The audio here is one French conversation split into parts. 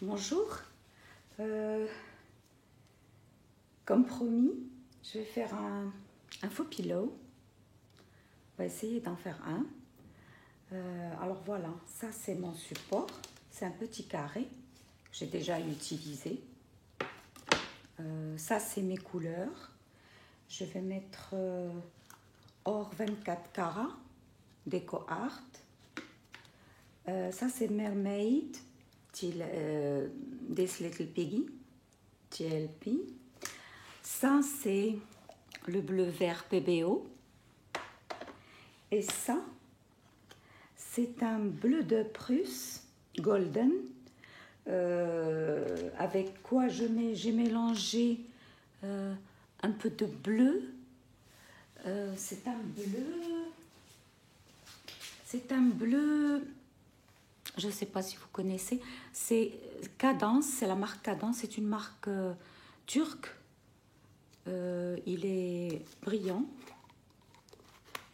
Bonjour, comme promis, je vais faire un faux pillow. On va essayer d'en faire un. Alors voilà, ça c'est mon support. C'est un petit carré que j'ai déjà utilisé. Ça c'est mes couleurs. Je vais mettre or 24 carats, Déco Art. Ça c'est Mermaid, This Little Piggy, TLP. Ça c'est le bleu vert PBO. Et ça, c'est un bleu de Prusse, golden, avec quoi j'ai mélangé un peu de bleu. C'est un bleu, je ne sais pas si vous connaissez, c'est Cadence, c'est la marque Cadence, c'est une marque turque. Il est brillant.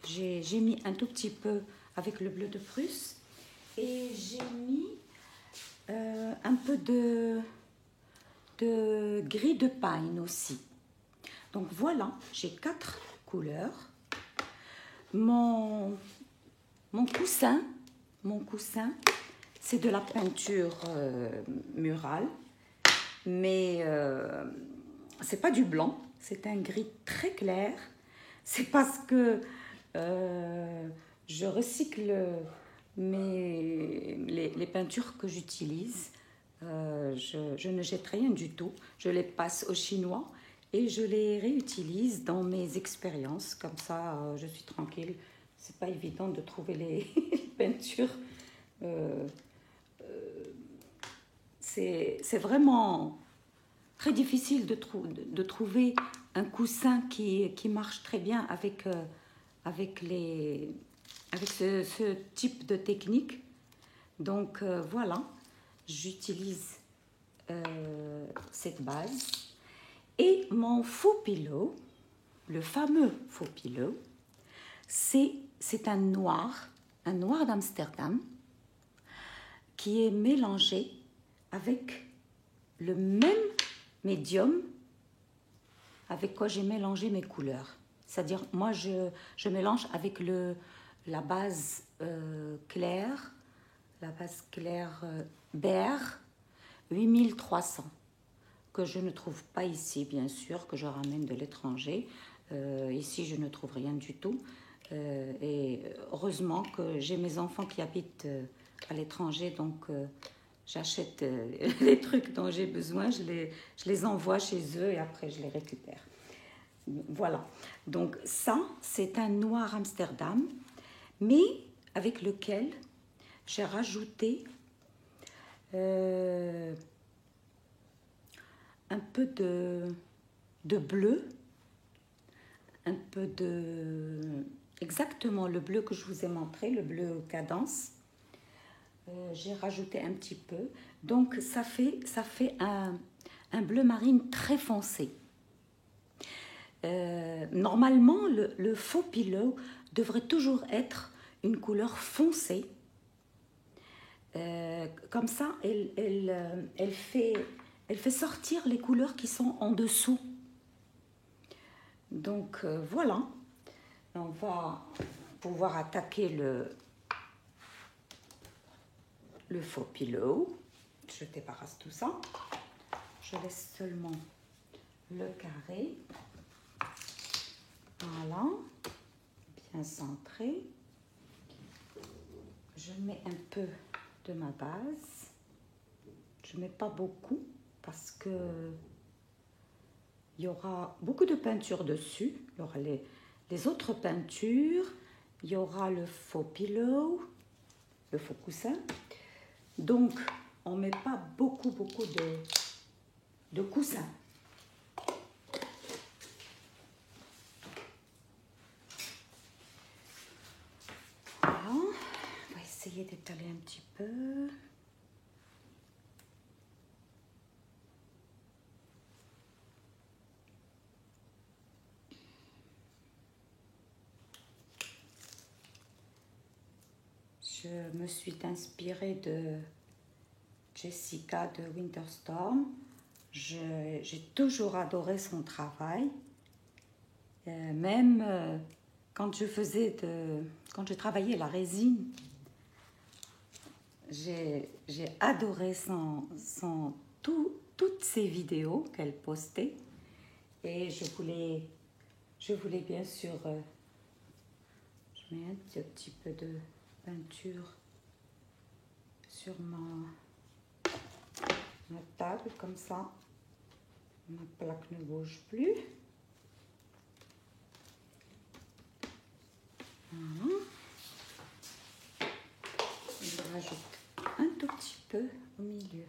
J'ai mis un tout petit peu avec le bleu de Prusse et j'ai mis un peu de gris de pine aussi. Donc voilà, j'ai 4 couleurs. Mon coussin, c'est de la peinture murale, mais c'est pas du blanc, c'est un gris très clair. C'est parce que je recycle les peintures que j'utilise. Je ne jette rien du tout. Je les passe aux Chinois et je les réutilise dans mes expériences. Comme ça, je suis tranquille. C'est pas évident de trouver les peintures. C'est vraiment très difficile de trouver un coussin qui marche très bien avec ce type de technique. Donc voilà, j'utilise cette base. Et mon faux pillow, le fameux faux pillow, c'est un noir d'Amsterdam qui est mélangé avec le même médium avec quoi j'ai mélangé mes couleurs. C'est-à-dire, moi, je mélange avec la base claire, Behr 8300, que je ne trouve pas ici, bien sûr, que je ramène de l'étranger. Ici, je ne trouve rien du tout. Et heureusement que j'ai mes enfants qui habitent à l'étranger, donc j'achète les trucs dont j'ai besoin, je les envoie chez eux et après je les récupère. Voilà, donc ça c'est un noir Amsterdam, mais avec lequel j'ai rajouté un peu de bleu, un peu exactement le bleu que je vous ai montré, le bleu Cadence. J'ai rajouté un petit peu, donc ça fait un bleu marine très foncé. Normalement, le faux pillow devrait toujours être une couleur foncée. Comme ça, elle fait sortir les couleurs qui sont en dessous. Donc voilà, on va pouvoir attaquer le faux pillow. Je débarrasse tout ça. Je laisse seulement le carré. Voilà, bien centré. Je mets un peu de ma base. Je ne mets pas beaucoup parce que il y aura beaucoup de peinture dessus. Il y aura les autres peintures. Il y aura le faux pillow, le faux coussin. Donc, on ne met pas beaucoup de coussins. Voilà. On va essayer d'étaler un petit peu. Je me suis inspirée Jessica de Winterstorm. J'ai toujours adoré son travail. Même quand je travaillais la résine, j'ai adoré toutes ses vidéos qu'elle postait. Et je voulais bien sûr, je mets un petit peu de peinture sur ma table, comme ça, ma plaque ne bouge plus. Voilà. Je rajoute un tout petit peu au milieu.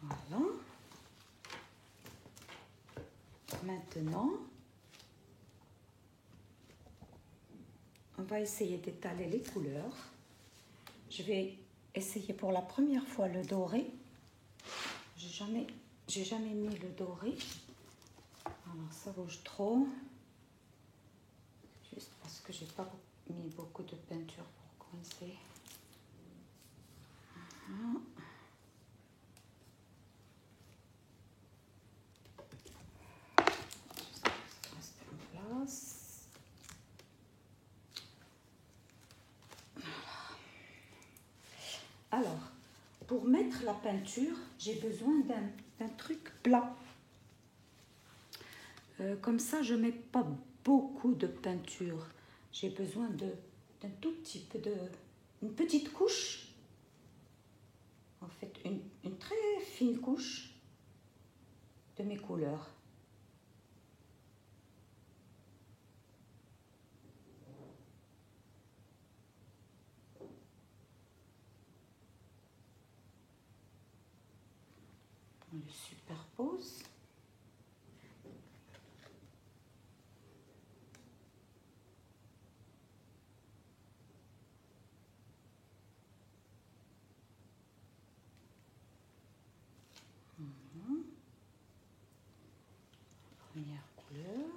Voilà. Maintenant, on va essayer d'étaler les couleurs. Je vais essayer pour la première fois le doré. J'ai jamais mis le doré. Alors ça bouge trop. Juste parce que j'ai pas mis beaucoup de peinture pour coincer. Voilà. Juste rester en place. Alors, pour mettre la peinture, j'ai besoin d'un truc plat. Comme ça, je ne mets pas beaucoup de peinture. J'ai besoin d'un tout petit peu une petite couche. En fait, une très fine couche de mes couleurs. On le superpose. Première couleur.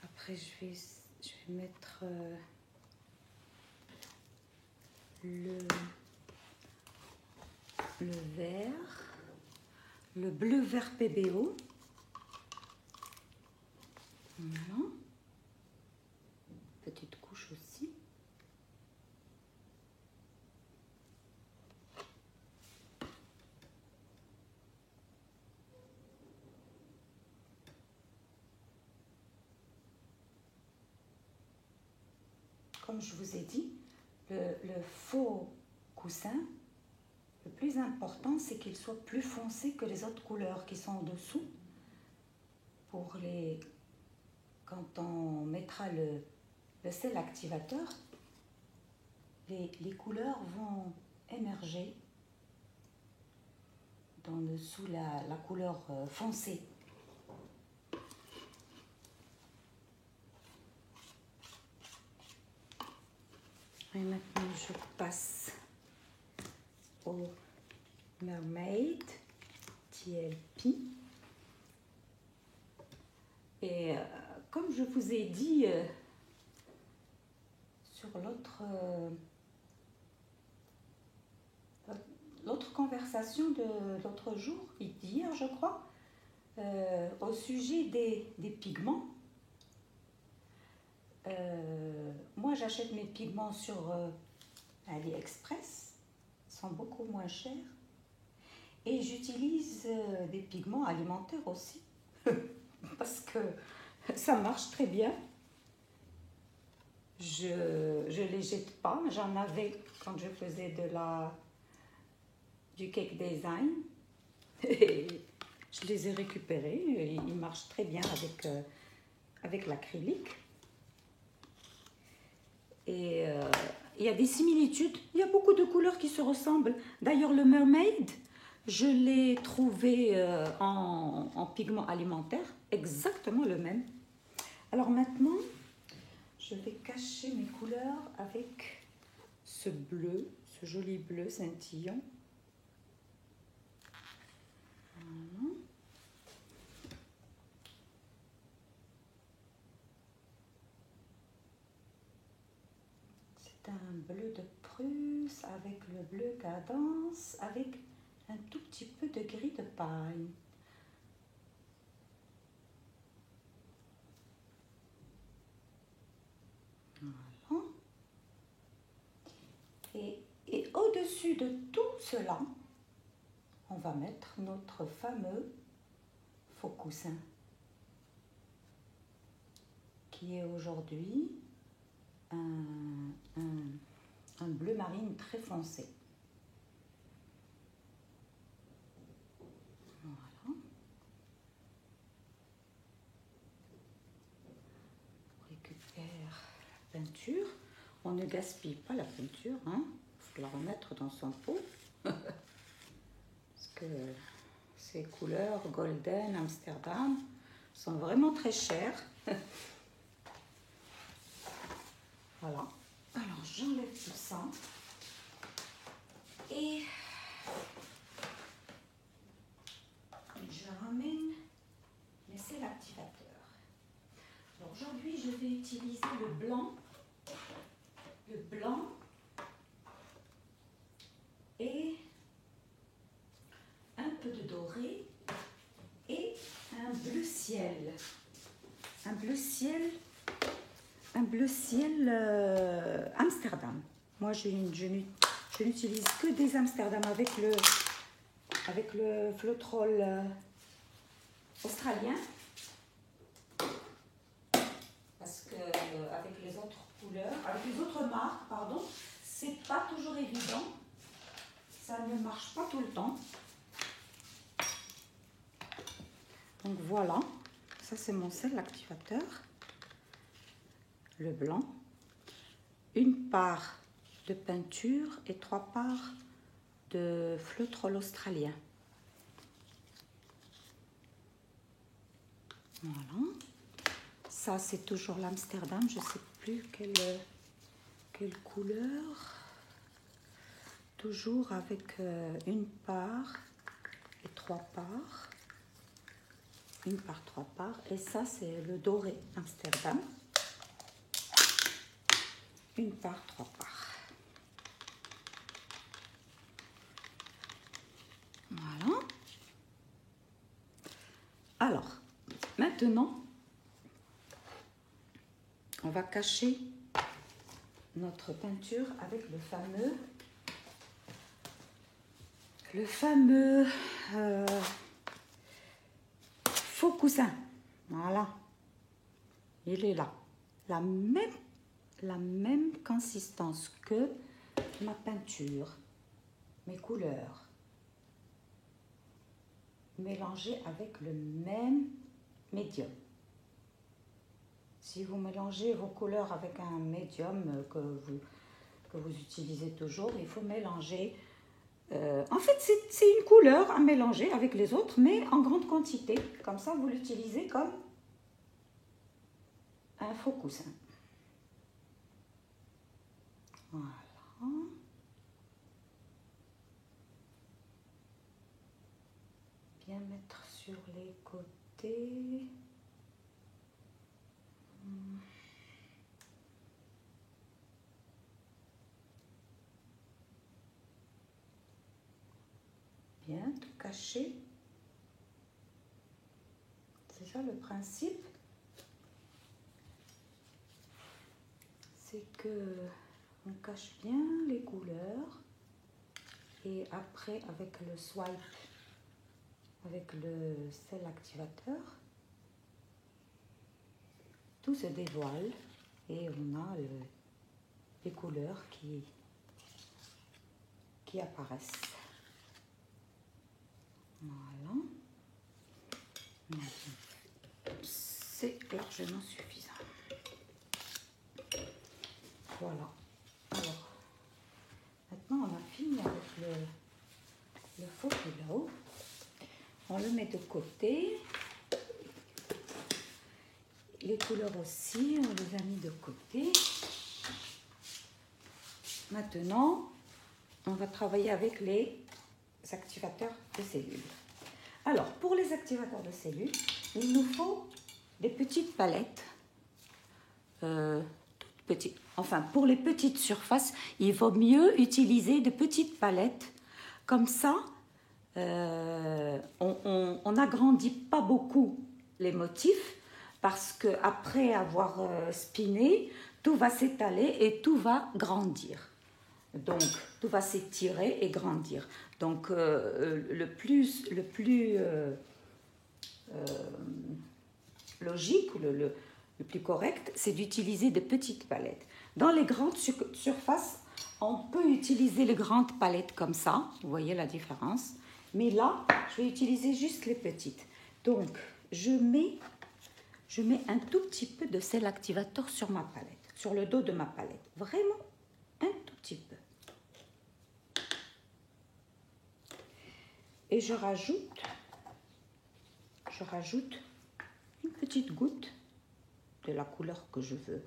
Après, je vais mettre le vert, le bleu vert PBO. Voilà. Petite couche aussi. Comme je vous ai dit, le faux coussin, le plus important, c'est qu'il soit plus foncé que les autres couleurs qui sont en dessous. Quand on mettra le sel activateur, les couleurs vont émerger sous la couleur foncée. Et maintenant, je passe au Mermaid TLP. Et comme je vous ai dit sur l'autre conversation de l'autre jour, d'hier je crois, au sujet des pigments, moi j'achète mes pigments sur AliExpress, ils sont beaucoup moins chers, et j'utilise des pigments alimentaires aussi, parce que ça marche très bien. Je les jette pas, j'en avais quand je faisais du cake design, et je les ai récupérés, et ils marchent très bien avec l'acrylique. Et il y a des similitudes, il y a beaucoup de couleurs qui se ressemblent. D'ailleurs, le Mermaid, je l'ai trouvé en pigment alimentaire, exactement le même. Alors maintenant, je vais cacher mes couleurs avec ce bleu, ce joli bleu scintillant. Voilà. C'est un bleu de Prusse avec le bleu cadence, avec un tout petit peu de gris de paille. Voilà. Et au-dessus de tout cela, on va mettre notre fameux faux coussin, qui est aujourd'hui un bleu marine très foncé. Voilà. On récupère la peinture. On ne gaspille pas la peinture, hein. Il faut la remettre dans son pot. Parce que ces couleurs Golden, Amsterdam sont vraiment très chères. Voilà. Alors j'enlève tout ça. Et je ramène, mais c'est l'activateur. Alors aujourd'hui, je vais utiliser le blanc et un peu de doré et un bleu ciel. Un bleu ciel Amsterdam. Moi, je n'utilise que des Amsterdam avec le Floetrol australien. Parce que avec les autres couleurs, avec les autres marques, pardon, c'est pas toujours évident. Ça ne marche pas tout le temps. Donc voilà, ça c'est mon sel activateur. Le blanc, une part de peinture et 3 parts de Floetrol australien. Voilà. Ça, c'est toujours l'Amsterdam. Je ne sais plus quelle couleur. Toujours avec une part et 3 parts. Une part, 3 parts. Et ça, c'est le doré Amsterdam. Une part, 3 parts. Voilà. Alors, maintenant, on va cacher notre peinture avec le fameux faux coussin. Voilà. Il est là. La même consistance que ma peinture, mes couleurs, mélangées avec le même médium. Si vous mélangez vos couleurs avec un médium que vous utilisez toujours, il faut mélanger. En fait, c'est une couleur à mélanger avec les autres, mais en grande quantité. Comme ça, vous l'utilisez comme un faux coussin. Voilà. Bien mettre sur les côtés. Bien, tout cacher. C'est ça le principe. C'est que on cache bien les couleurs et après avec le swipe, avec le sel activateur, tout se dévoile et on a les couleurs qui apparaissent. Voilà. C'est largement suffisant. Voilà. Alors, maintenant on a fini avec le faux pillow. On le met de côté. les couleurs aussi, on les a mis de côté. Maintenant, on va travailler avec les activateurs de cellules. Alors, pour les activateurs de cellules, il nous faut des petites palettes. Toutes petites. Enfin, pour les petites surfaces, il vaut mieux utiliser de petites palettes. Comme ça, on n'agrandit pas beaucoup les motifs parce qu'après avoir spiné, tout va s'étaler et tout va grandir. Donc, tout va s'étirer et grandir. Donc, le plus logique, le plus correct, c'est d'utiliser des petites palettes. Dans les grandes surfaces, on peut utiliser les grandes palettes comme ça. Vous voyez la différence. Mais là, je vais utiliser juste les petites. Donc, je mets un tout petit peu de sel activateur sur ma palette, sur le dos de ma palette. Vraiment, un tout petit peu. Et je rajoute une petite goutte de la couleur que je veux.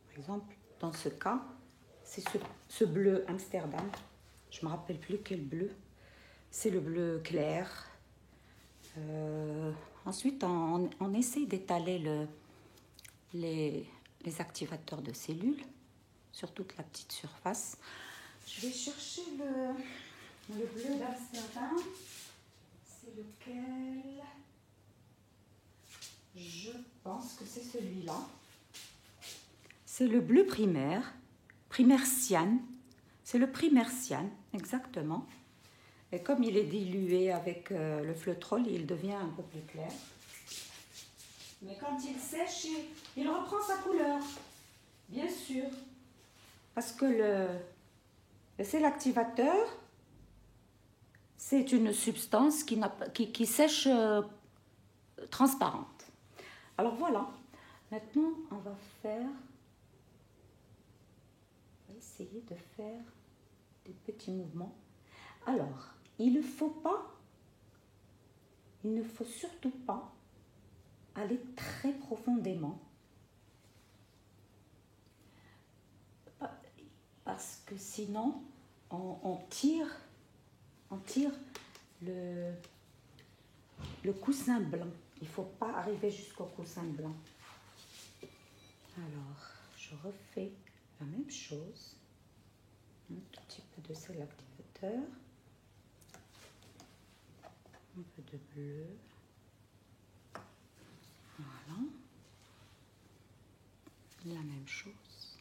Par exemple, dans ce cas, c'est ce bleu Amsterdam. Je ne me rappelle plus quel bleu. C'est le bleu clair. Ensuite, on essaie d'étaler les activateurs de cellules sur toute la petite surface. Je vais chercher le bleu d'Amsterdam. C'est lequel? Je pense que c'est celui-là. C'est le bleu primaire, primaire cyan. C'est le primaire cyan, exactement. Et comme il est dilué avec le fleutrol, il devient un peu plus clair. Mais quand il sèche, il reprend sa couleur, bien sûr. Parce que le sel activateur, c'est une substance qui sèche transparente. Alors voilà, maintenant on va essayer de faire des petits mouvements. Alors, il ne faut surtout pas aller très profondément. Parce que sinon, on tire le coussin blanc. Il ne faut pas arriver jusqu'au coussin blanc. Alors, je refais la même chose. Un tout petit peu de sel activateur. Un peu de bleu. Voilà. La même chose.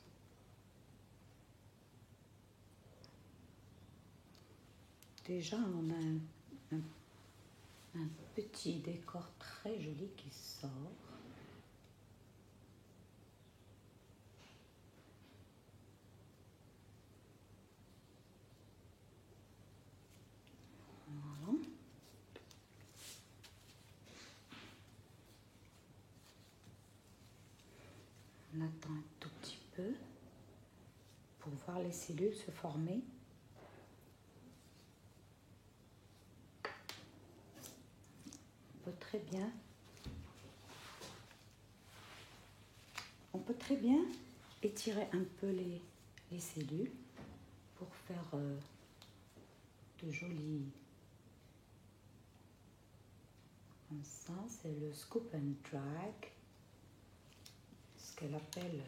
Déjà, on a un petit décor très joli qui sort. Voilà. On attend un tout petit peu pour voir les cellules se former. On peut très bien étirer un peu les cellules pour faire de jolis. Comme ça, c'est le scoop and drag. Ce qu'elle appelle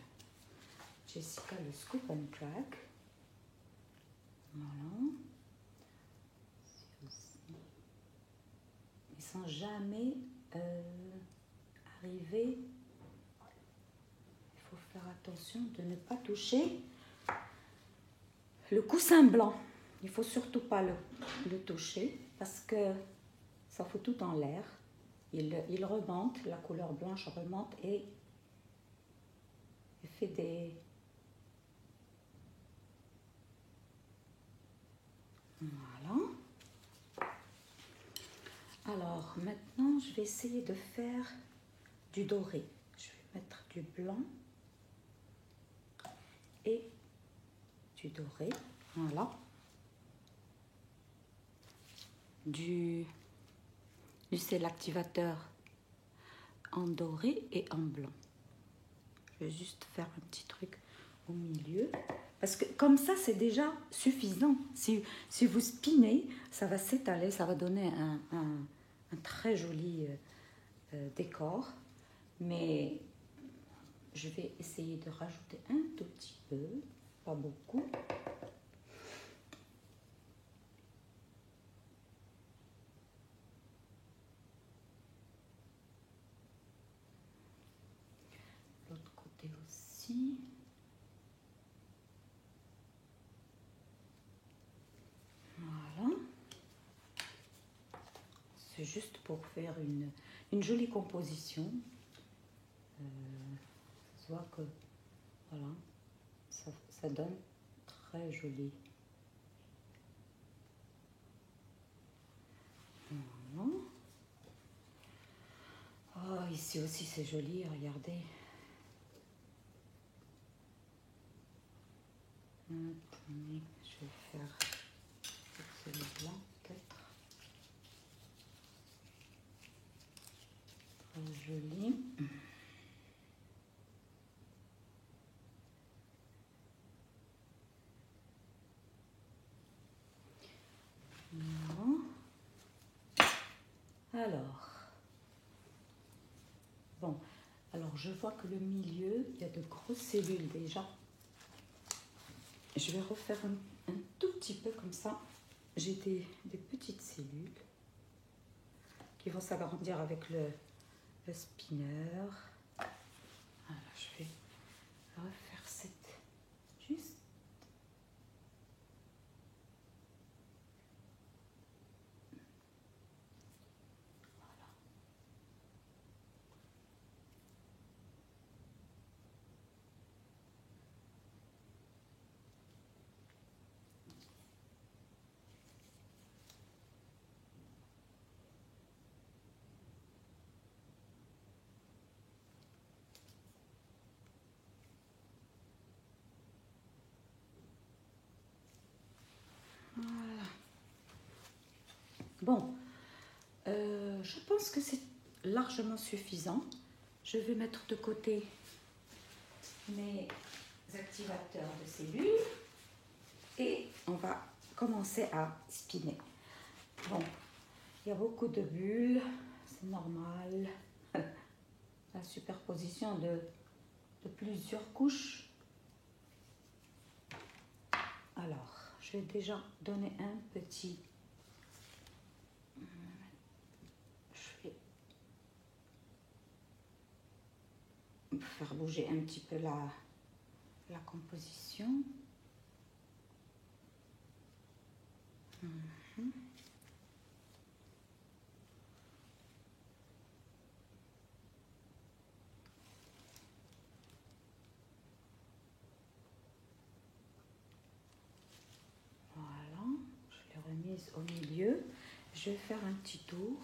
Jessica le scoop and drag. Voilà. Ils ne sont jamais arrivés. Il faut faire attention de ne pas toucher le coussin blanc. Il ne faut surtout pas le toucher parce que ça fout tout en l'air. Il remonte, la couleur blanche remonte et fait des... Voilà. Alors, maintenant, je vais essayer de faire du doré. Je vais mettre du blanc et du doré. Voilà. Du sel activateur en doré et en blanc. Je vais juste faire un petit truc au milieu. Parce que comme ça, c'est déjà suffisant. Si vous spinez, ça va s'étaler, ça va donner un très joli décor. Mais je vais essayer de rajouter un tout petit peu, pas beaucoup. L'autre côté aussi. Voilà. C'est juste pour faire une jolie composition. Ça se voit que voilà, ça donne très joli. Voilà. Oh, ici aussi c'est joli, regardez. Attendez, je vais faire celui-là peut-être. Très joli. Voilà. Alors je vois que le milieu, il y a de grosses cellules déjà. Je vais refaire un tout petit peu comme ça. J'ai des petites cellules qui vont s'agrandir avec le spinner. Voilà, je vais refaire cette juste. Voilà. Voilà. Bon, je pense que c'est largement suffisant. Je vais mettre de côté mes activateurs de cellules et on va commencer à spinner. Bon, il y a beaucoup de bulles, c'est normal. La superposition de plusieurs couches. Alors, je vais déjà donner un petit... Je vais faire bouger un petit peu la composition. Voilà, je l'ai remise au milieu. Je vais faire un petit tour.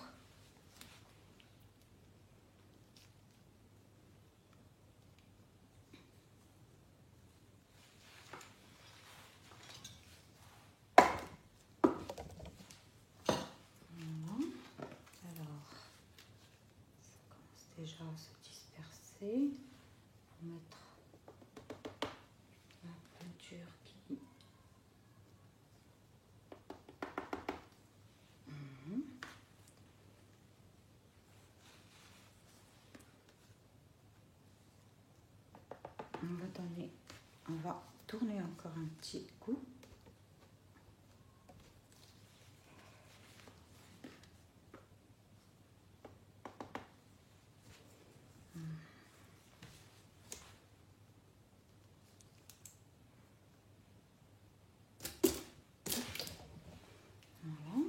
Déjà à se disperser pour mettre la peinture qui... On va tourner encore un petit coup. Voilà.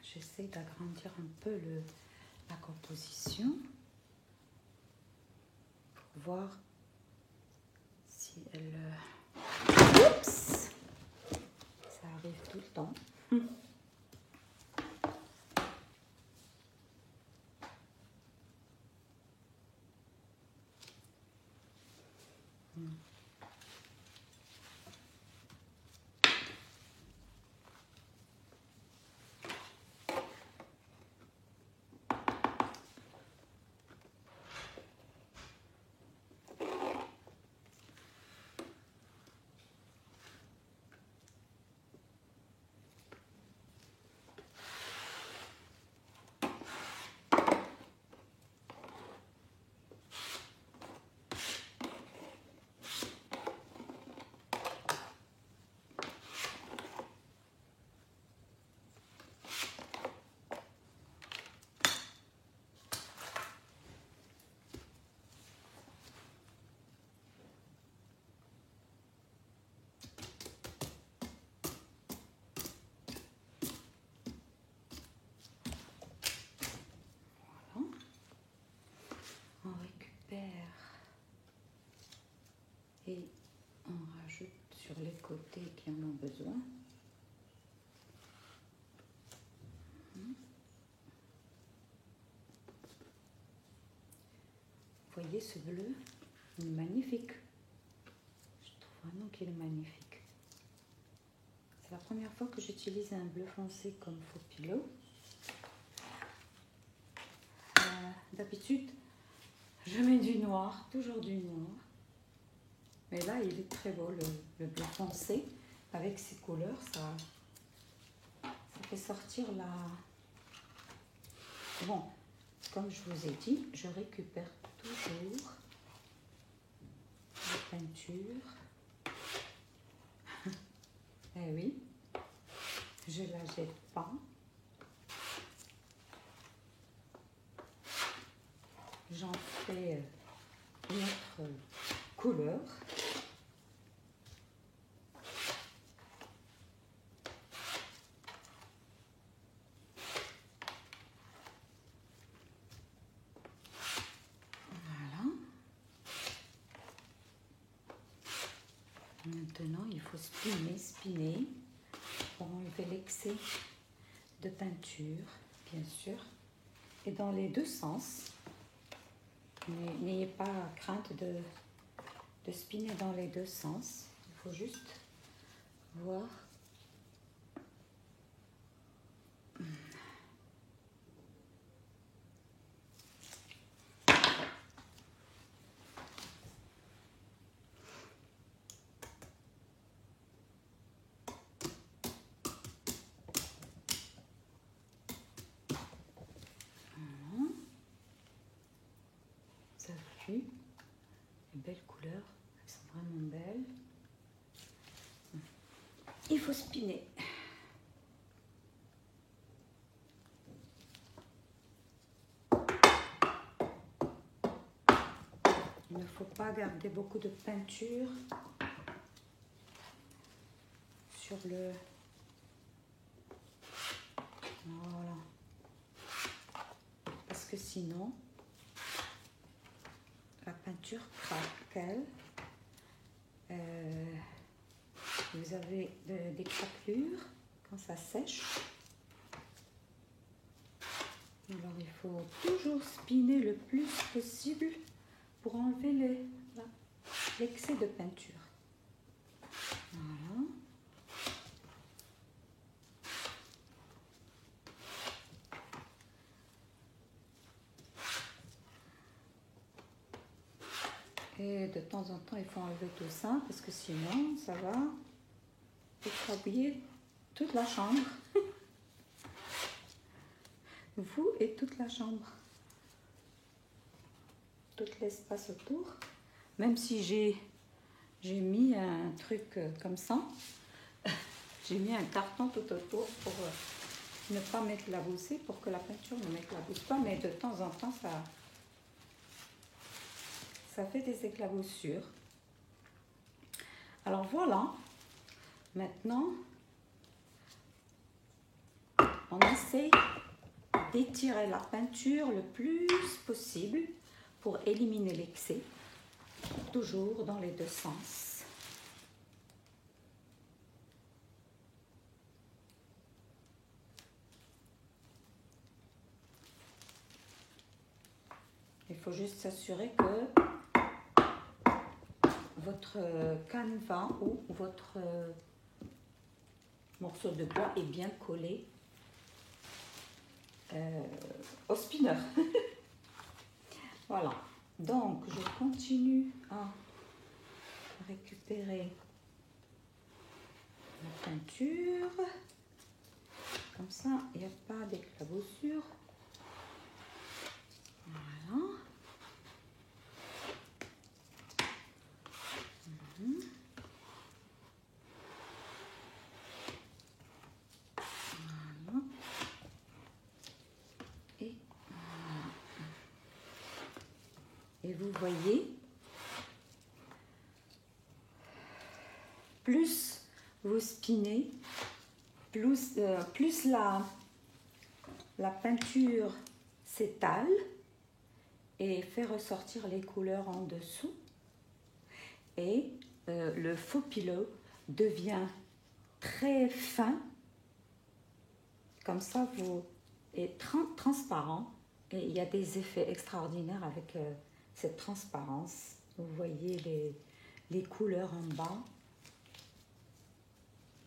J'essaie d'agrandir un peu la composition pour voir si elle... Oups! Ça arrive tout le temps. beauté qui en ont besoin. Vous voyez ce bleu? Il est magnifique. Je trouve vraiment qu'il est magnifique. C'est la première fois que j'utilise un bleu foncé comme faux pilot. D'habitude, je mets du noir, toujours du noir. Mais là, il est très beau, le bleu foncé. Avec ses couleurs, ça fait sortir la... Bon, comme je vous ai dit, je récupère toujours la peinture. Eh oui, je la jette pas. J'en fais une autre couleur. Voilà. Maintenant, il faut spinner pour enlever l'excès de peinture, bien sûr. Et dans les deux sens. N'ayez pas crainte de spinner dans les deux sens. Il faut juste voir. Ça a vu les belles couleurs, elles sont vraiment belles. Il faut spinner. Il ne faut pas garder beaucoup de peinture sur le... Voilà. Parce que sinon, la peinture craquelle. Vous avez des craquelures quand ça sèche. Alors il faut toujours spinner le plus possible pour enlever l'excès de peinture. Voilà. Et de temps en temps, il faut enlever tout ça parce que sinon, ça va écrabouiller toute la chambre. Vous et toute la chambre. Tout l'espace autour. Même si j'ai mis un truc comme ça, j'ai mis un carton tout autour pour ne pas m'éclabousser, pour que la peinture ne m'éclabousse pas, mais de temps en temps, ça fait des éclaboussures. Alors voilà, maintenant, on essaie d'étirer la peinture le plus possible pour éliminer l'excès, toujours dans les deux sens. Il faut juste s'assurer que votre canevas ou votre morceau de bois est bien collé au spinner. Voilà, donc je continue à récupérer la peinture. Comme ça, il n'y a pas d'éclaboussure. Voilà. Voilà. Et voilà. Et vous voyez, plus vous spinez, plus la peinture s'étale et fait ressortir les couleurs en dessous. Et le faux pilot devient très fin, comme ça, vous est transparent, et il y a des effets extraordinaires avec cette transparence. Vous voyez les couleurs en bas,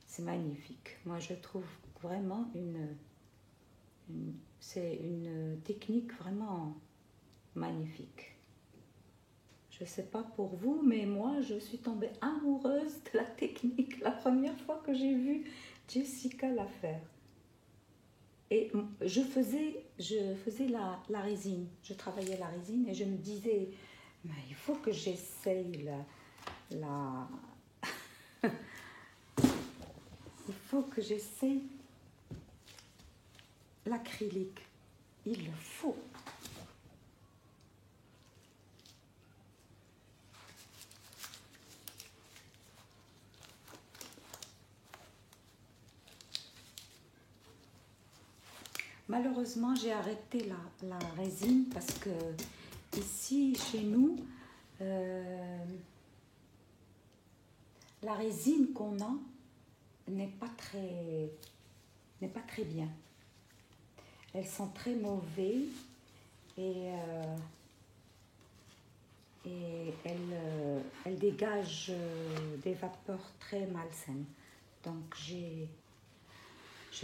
c'est magnifique. Moi, je trouve vraiment c'est une technique vraiment magnifique. Je ne sais pas pour vous, mais moi, je suis tombée amoureuse de la technique la première fois que j'ai vu Jessica la faire. Et je faisais la résine, je travaillais la résine et je me disais, mais il faut que j'essaye il faut que j'essaye l'acrylique. Il le faut. Malheureusement, j'ai arrêté la résine parce que ici, chez nous, la résine qu'on a n'est pas très bien. Elles sont très mauvaises et elles dégagent des vapeurs très malsaines. Donc j'ai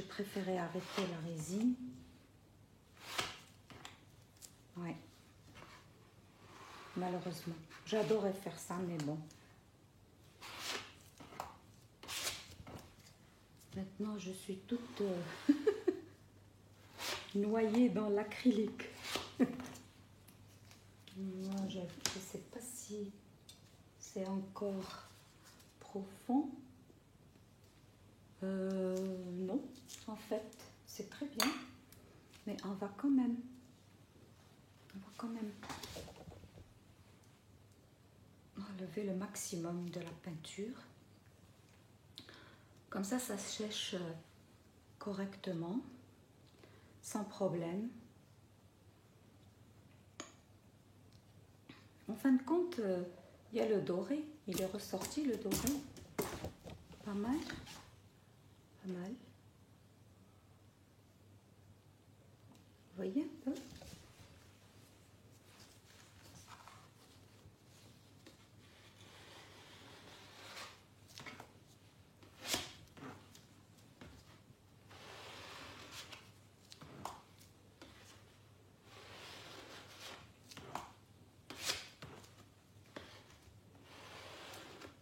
préféré arrêter la résine. Ouais. Malheureusement. J'adorais faire ça, mais bon. Maintenant, je suis toute noyée dans l'acrylique. Moi, je ne sais pas si c'est encore profond. Non, en fait, c'est très bien. Mais on va quand même enlever le maximum de la peinture. Comme ça sèche correctement, sans problème. En fin de compte, il y a le doré. Il est ressorti, le doré. Pas mal. Pas mal. Vous voyez un peu?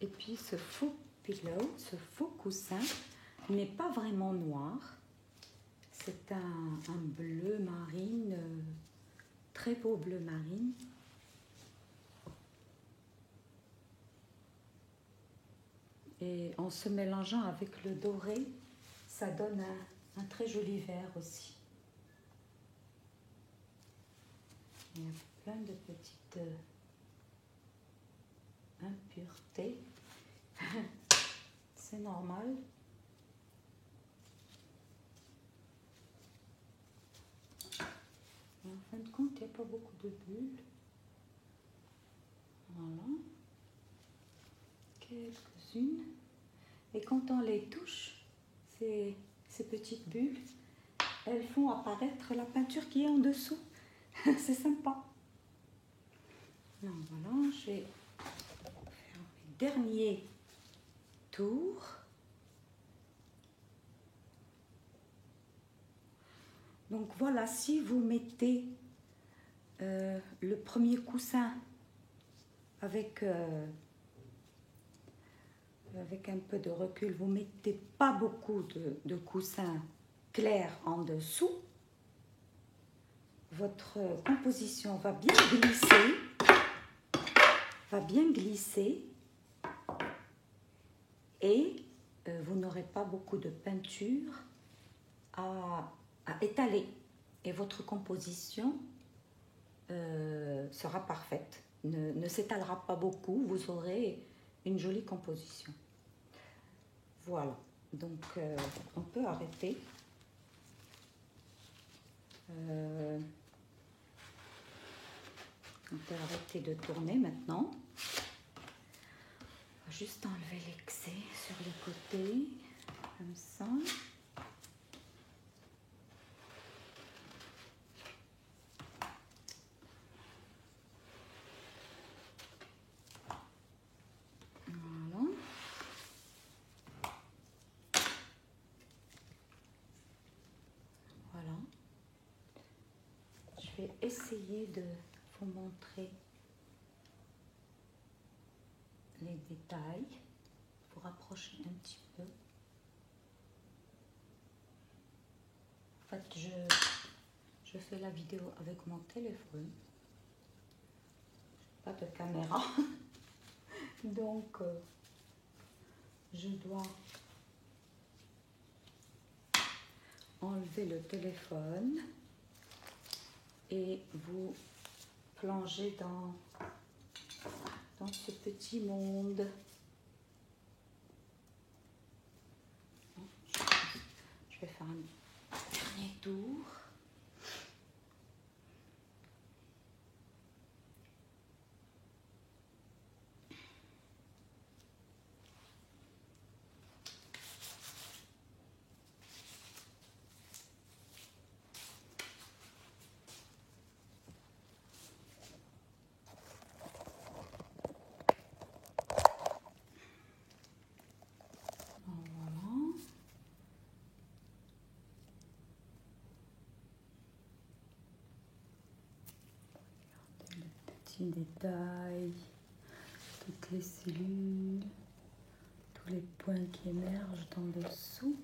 Et puis ce faux pillow, ce faux coussin n'est pas vraiment noir. C'est un bleu marine, très beau bleu marine. Et en se mélangeant avec le doré, ça donne un très joli vert aussi. Il y a plein de petites impuretés. C'est normal. En fin de compte, il n'y a pas beaucoup de bulles. Voilà. Quelques-unes. Et quand on les touche, ces petites bulles, elles font apparaître la peinture qui est en dessous. C'est sympa. Donc voilà, je vais faire mes derniers tours. Donc voilà, si vous mettez le premier coussin avec un peu de recul, vous ne mettez pas beaucoup de coussins clairs en dessous, votre composition va bien glisser et vous n'aurez pas beaucoup de peinture à étaler et votre composition sera parfaite, ne s'étalera pas beaucoup, vous aurez une jolie composition. Voilà, donc on peut arrêter. On peut arrêter de tourner maintenant. juste enlever l'excès sur les côtés, comme ça. Voilà. Voilà. Je vais essayer de vous montrer les détails, pour rapprocher un petit peu. En fait, je fais la vidéo avec mon téléphone, pas de caméra, donc je dois enlever le téléphone et vous plonger dans ce petit monde. Je vais faire un dernier tour. Petits détails, toutes les cellules, tous les points qui émergent dans dessous.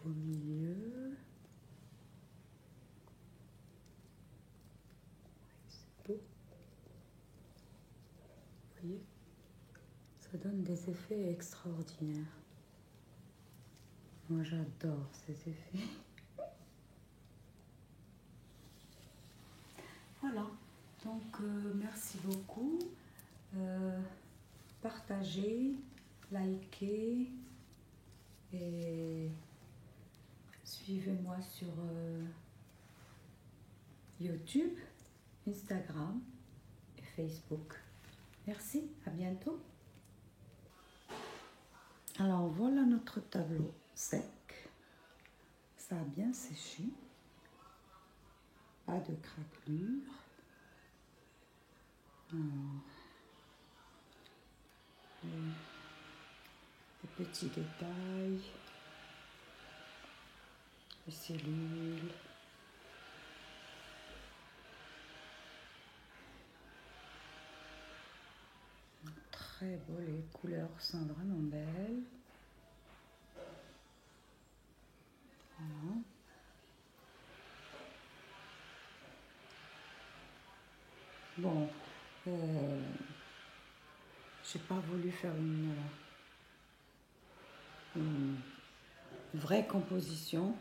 Au milieu, c'est beau. Vous voyez, ça donne des effets extraordinaires. Moi, j'adore ces effets. Voilà, donc merci beaucoup. Partagez, likez et suivez-moi sur YouTube, Instagram et Facebook. Merci, à bientôt. Alors voilà notre tableau sec. Ça a bien séché. Pas de craquelure. Alors, les petits détails. Les cellules. Très beau, les couleurs sont vraiment belles. Voilà. Bon, j'ai pas voulu faire une vraie composition.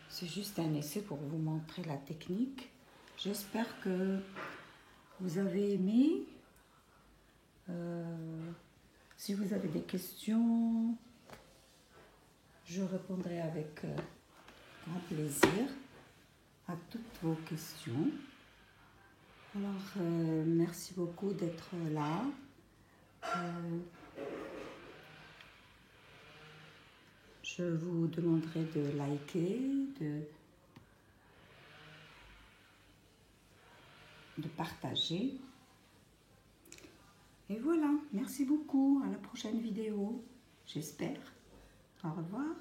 C'est juste un essai pour vous montrer la technique. J'espère que vous avez aimé. Si vous avez des questions, je répondrai avec grand plaisir à toutes vos questions. Alors, merci beaucoup d'être là. Je vous demanderai de liker, de partager. Et voilà, merci beaucoup. À la prochaine vidéo, j'espère. Au revoir.